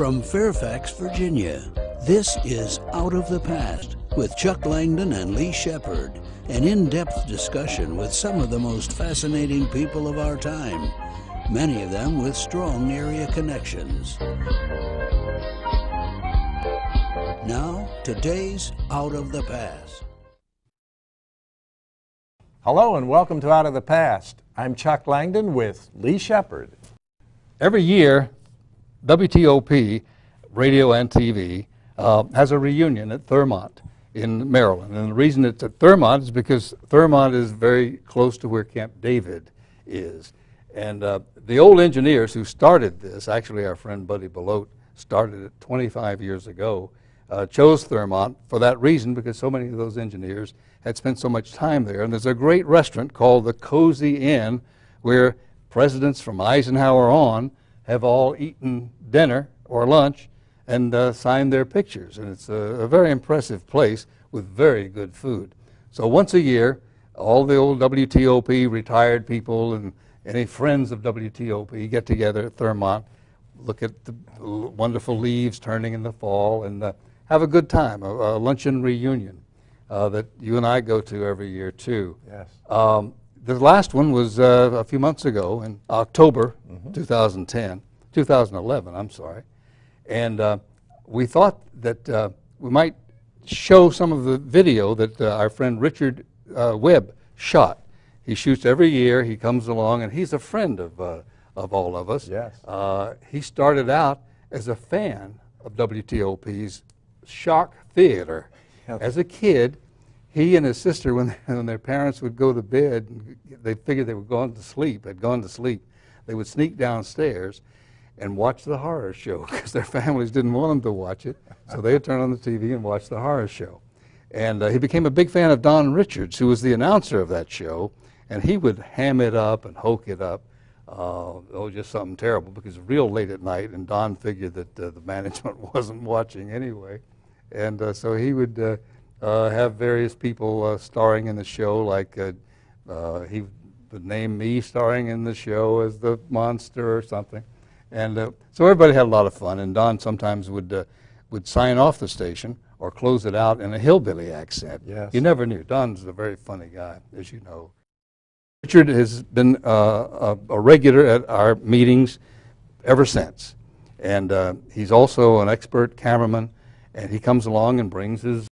From Fairfax, Virginia, this is Out of the Past with Chuck Langdon and Lee Shepard, an in-depth discussion with some of the most fascinating people of our time, many of them with strong area connections. Now, today's Out of the Past. Hello and welcome to Out of the Past. I'm Chuck Langdon with Lee Shepard. Every year, WTOP, radio and TV, has a reunion at Thurmont in Maryland. And the reason it's at Thurmont is because Thurmont is very close to where Camp David is. And the old engineers who started this, actually our friend Buddy Belote started it 25 years ago, chose Thurmont for that reason, because so many of those engineers had spent so much time there. And there's a great restaurant called the Cozy Inn where presidents from Eisenhower on have all eaten dinner or lunch and signed their pictures. And it's a very impressive place with very good food. So once a year, all the old WTOP retired people and any friends of WTOP get together at Thurmont, look at the wonderful leaves turning in the fall, and have a good time, a luncheon reunion that you and I go to every year too. Yes. The last one was a few months ago in October 2011, I'm sorry. And we thought that we might show some of the video that our friend Richard Webb shot. He shoots every year. He comes along, and he's a friend of all of us. Yes. He started out as a fan of WTOP's Shock Theater. Yes. As a kid, he and his sister, when their parents would go to bed, they figured they were had gone to sleep, they would sneak downstairs and watch the horror show because their families didn't want them to watch it. So they would turn on the TV and watch the horror show. And he became a big fan of Don Richards, who was the announcer of that show, and he would ham it up and hoke it up. Just something terrible, because it was real late at night, and Don figured that the management wasn't watching anyway. And so he would have various people starring in the show, like he would name me starring in the show as the monster or something. And so everybody had a lot of fun, and Don sometimes would sign off the station or close it out in a hillbilly accent. Yes. You never knew. Don's a very funny guy, as you know. Richard has been a regular at our meetings ever since. And he's also an expert cameraman, and he comes along and brings his